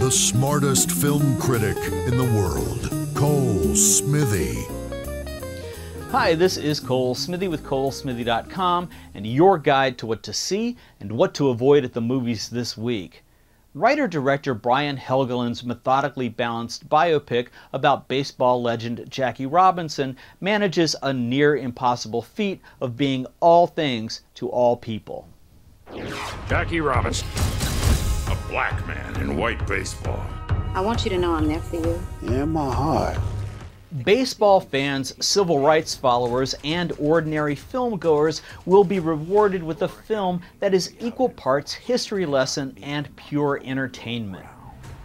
the smartest film critic in the world, Cole Smithy. Hi, this is Cole Smithy with ColeSmithy.com and your guide to what to see and what to avoid at the movies this week. Writer-director Brian Helgeland's methodically balanced biopic about baseball legend Jackie Robinson manages a near-impossible feat of being all things to all people. Jackie Robinson, a black man in white baseball. I want you to know I'm there for you. In my heart. Baseball fans, civil rights followers, and ordinary filmgoers will be rewarded with a film that is equal parts history lesson and pure entertainment.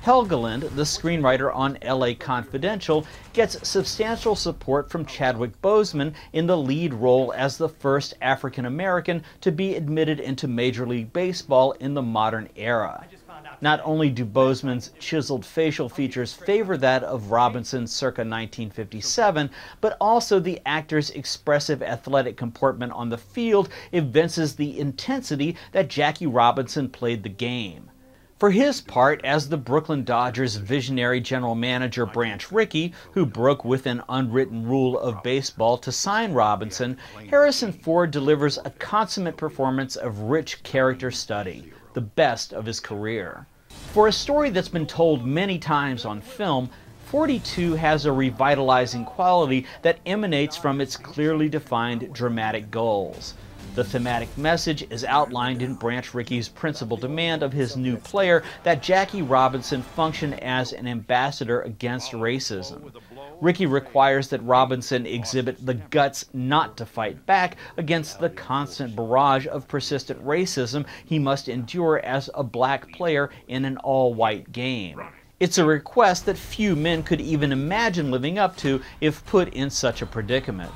Helgeland, the screenwriter on LA Confidential, gets substantial support from Chadwick Boseman in the lead role as the first African American to be admitted into Major League Baseball in the modern era. Not only do Boseman's chiseled facial features favor that of Robinson circa 1957, but also the actor's expressive athletic comportment on the field evinces the intensity that Jackie Robinson played the game. For his part as the Brooklyn Dodgers' visionary general manager Branch Rickey, who broke with an unwritten rule of baseball to sign Robinson, Harrison Ford delivers a consummate performance of rich character study, the best of his career. For a story that's been told many times on film, 42 has a revitalizing quality that emanates from its clearly defined dramatic goals. The thematic message is outlined in Branch Rickey's principal demand of his new player that Jackie Robinson function as an ambassador against racism. Rickey requires that Robinson exhibit the guts not to fight back against the constant barrage of persistent racism he must endure as a black player in an all-white game. It's a request that few men could even imagine living up to if put in such a predicament.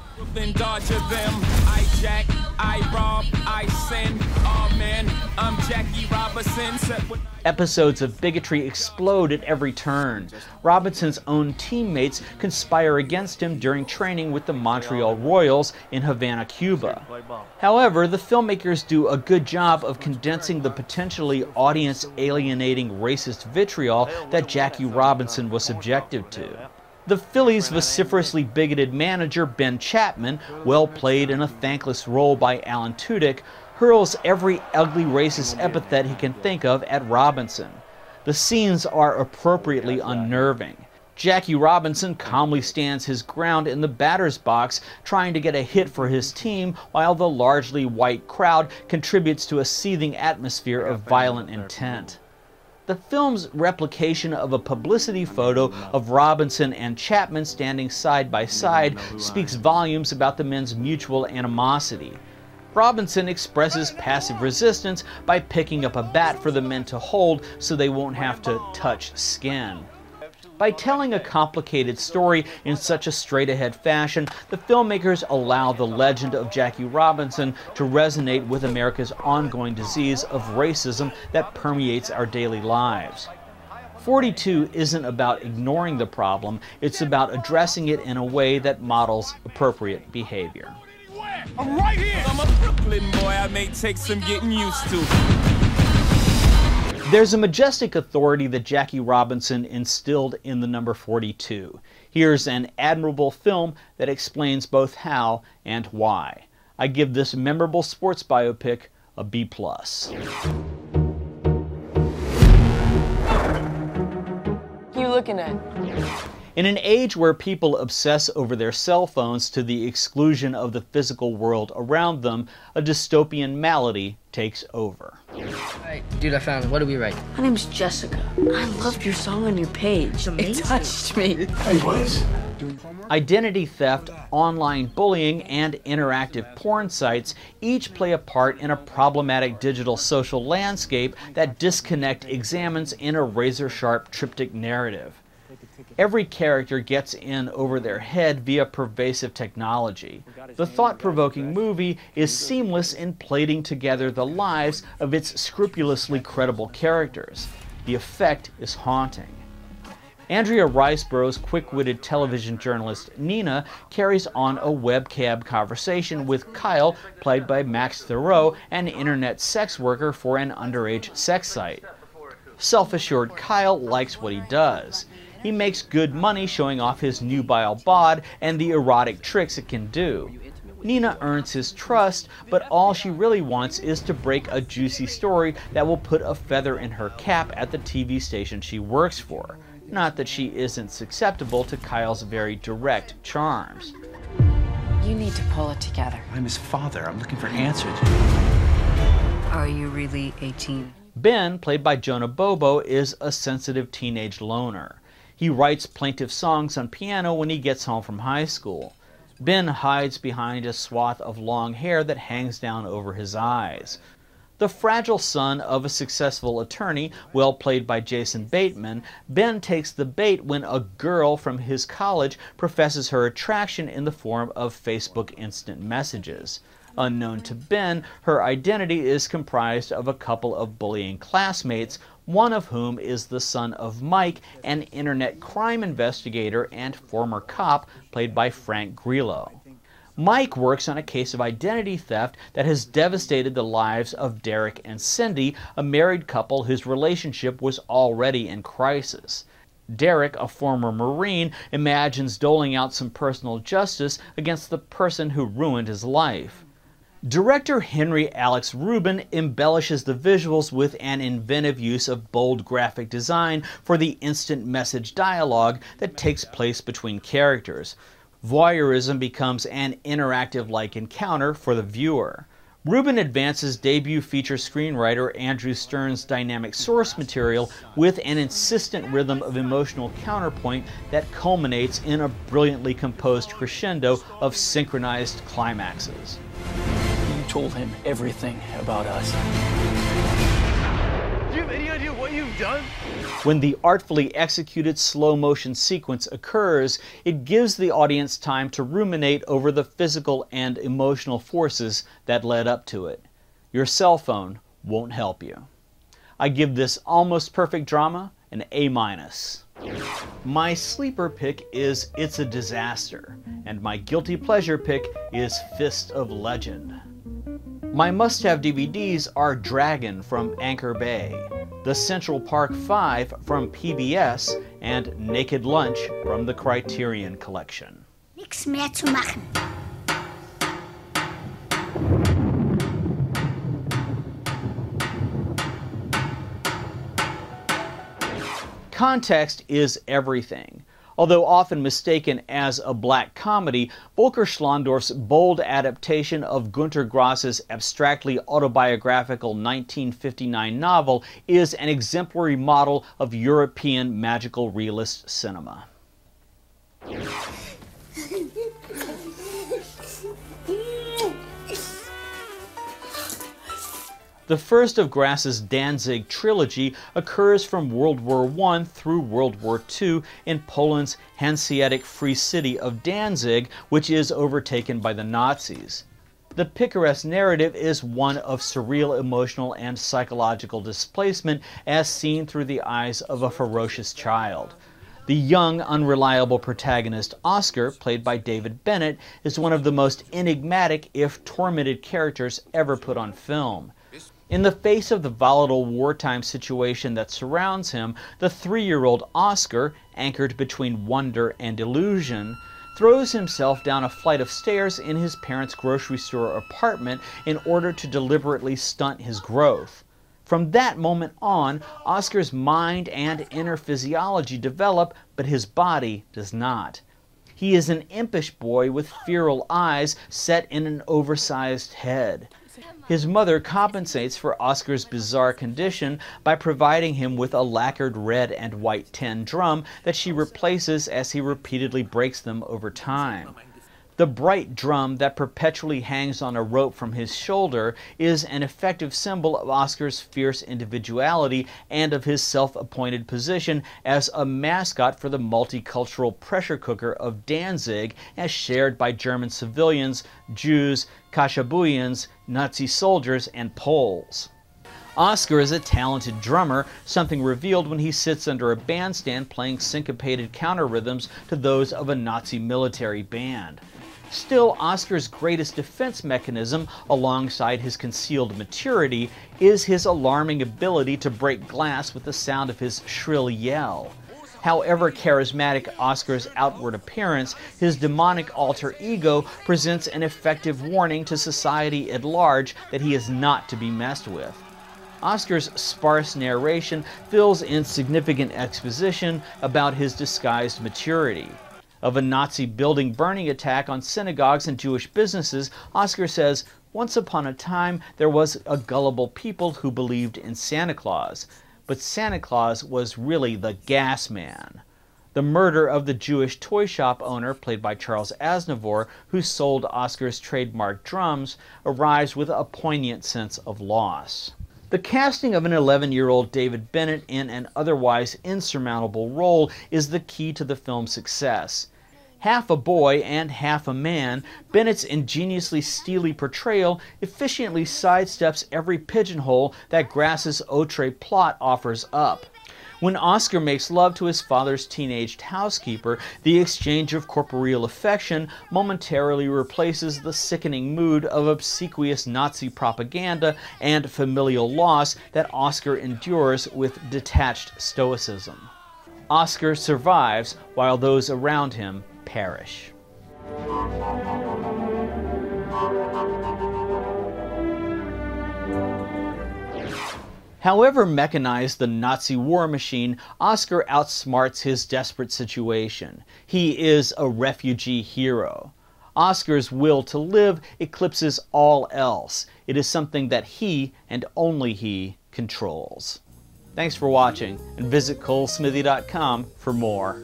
Episodes of bigotry explode at every turn. Robinson's own teammates conspire against him during training with the Montreal Royals in Havana, Cuba. However, the filmmakers do a good job of condensing the potentially audience-alienating racist vitriol that Jackie Robinson was subjected to. The Phillies' vociferously bigoted manager, Ben Chapman, well played in a thankless role by Alan Tudyk, hurls every ugly racist epithet he can think of at Robinson. The scenes are appropriately unnerving. Jackie Robinson calmly stands his ground in the batter's box, trying to get a hit for his team, while the largely white crowd contributes to a seething atmosphere of violent intent. The film's replication of a publicity photo of Robinson and Chapman standing side by side speaks volumes about the men's mutual animosity. Robinson expresses passive resistance by picking up a bat for the men to hold so they won't have to touch skin. By telling a complicated story in such a straight-ahead fashion, the filmmakers allow the legend of Jackie Robinson to resonate with America's ongoing disease of racism that permeates our daily lives. 42 isn't about ignoring the problem, it's about addressing it in a way that models appropriate behavior. I'm right here! I'm a Brooklyn boy, I may take some getting used to. There's a majestic authority that Jackie Robinson instilled in the number 42. Here's an admirable film that explains both how and why. I give this memorable sports biopic a B+. What are you looking at? In an age where people obsess over their cell phones to the exclusion of the physical world around them, a dystopian malady takes over. Alright, dude, I found it. What do we write? My name's Jessica. I loved your song on your page. It touched me. Identity theft, online bullying, and interactive porn sites each play a part in a problematic digital social landscape that Disconnect examines in a razor-sharp triptych narrative. Every character gets in over their head via pervasive technology. The thought-provoking movie is seamless in plaiting together the lives of its scrupulously credible characters. The effect is haunting. Andrea Riseborough's quick-witted television journalist Nina carries on a webcam conversation with Kyle, played by Max Theroux, an internet sex worker for an underage sex site. Self-assured Kyle likes what he does. He makes good money showing off his nubile bod and the erotic tricks it can do. Nina earns his trust, but all she really wants is to break a juicy story that will put a feather in her cap at the TV station she works for. Not that she isn't susceptible to Kyle's very direct charms. You need to pull it together. I'm his father. I'm looking for answers. Are you really 18? Ben, played by Jonah Bobo, is a sensitive teenage loner. He writes plaintive songs on piano when he gets home from high school. Ben hides behind a swath of long hair that hangs down over his eyes. The fragile son of a successful attorney, well played by Jason Bateman, Ben takes the bait when a girl from his college professes her attraction in the form of Facebook instant messages. Unknown to Ben, her identity is comprised of a couple of bullying classmates, one of whom is the son of Mike, an internet crime investigator and former cop played by Frank Grillo. Mike works on a case of identity theft that has devastated the lives of Derek and Cindy, a married couple whose relationship was already in crisis. Derek, a former Marine, imagines doling out some personal justice against the person who ruined his life. Director Henry Alex Rubin embellishes the visuals with an inventive use of bold graphic design for the instant message dialogue that takes place between characters. Voyeurism becomes an interactive-like encounter for the viewer. Rubin advances debut feature screenwriter Andrew Stern's dynamic source material with an insistent rhythm of emotional counterpoint that culminates in a brilliantly composed crescendo of synchronized climaxes. Told him everything about us. Do you have any idea what you've done? When the artfully executed slow-motion sequence occurs, it gives the audience time to ruminate over the physical and emotional forces that led up to it. Your cell phone won't help you. I give this almost perfect drama an A-. My sleeper pick is It's a Disaster, and my guilty pleasure pick is Fist of Legend. My must-have DVDs are Dragon from Anchor Bay, The Central Park 5 from PBS, and Naked Lunch from the Criterion Collection. Nichts mehr zu machen. Context is everything. Although often mistaken as a black comedy, Volker Schlondorff's bold adaptation of Günter Grass's abstractly autobiographical 1959 novel is an exemplary model of European magical realist cinema. The first of Grass's Danzig trilogy occurs from World War I through World War II in Poland's Hanseatic Free City of Danzig, which is overtaken by the Nazis. The picaresque narrative is one of surreal emotional and psychological displacement as seen through the eyes of a ferocious child. The young, unreliable protagonist Oscar, played by David Bennett, is one of the most enigmatic, if tormented, characters ever put on film. In the face of the volatile wartime situation that surrounds him, the 3-year-old Oscar, anchored between wonder and illusion, throws himself down a flight of stairs in his parents' grocery store apartment in order to deliberately stunt his growth. From that moment on, Oscar's mind and inner physiology develop, but his body does not. He is an impish boy with feral eyes set in an oversized head. His mother compensates for Oscar's bizarre condition by providing him with a lacquered red and white tin drum that she replaces as he repeatedly breaks them over time. The bright drum that perpetually hangs on a rope from his shoulder is an effective symbol of Oscar's fierce individuality and of his self-appointed position as a mascot for the multicultural pressure cooker of Danzig, as shared by German civilians, Jews, Kashabuyans, Nazi soldiers, and Poles. Oscar is a talented drummer, something revealed when he sits under a bandstand playing syncopated counter rhythms to those of a Nazi military band. Still, Oscar's greatest defense mechanism, alongside his concealed maturity, is his alarming ability to break glass with the sound of his shrill yell. However charismatic Oscar's outward appearance, his demonic alter ego presents an effective warning to society at large that he is not to be messed with. Oscar's sparse narration fills in significant exposition about his disguised maturity. Of a Nazi building burning attack on synagogues and Jewish businesses, Oscar says, "Once upon a time there was a gullible people who believed in Santa Claus, but Santa Claus was really the gas man." The murder of the Jewish toy shop owner, played by Charles Aznavour, who sold Oscar's trademark drums, arrives with a poignant sense of loss. The casting of an 11-year-old David Bennett in an otherwise insurmountable role is the key to the film's success. Half a boy and half a man, Bennett's ingeniously steely portrayal efficiently sidesteps every pigeonhole that Grass's outre plot offers up. When Oscar makes love to his father's teenaged housekeeper, the exchange of corporeal affection momentarily replaces the sickening mood of obsequious Nazi propaganda and familial loss that Oscar endures with detached stoicism. Oscar survives while those around him perish. However mechanized the Nazi war machine, Oscar outsmarts his desperate situation. He is a refugee hero. Oscar's will to live eclipses all else. It is something that he, and only he, controls. Thanks for watching, and visit ColeSmithy.com for more.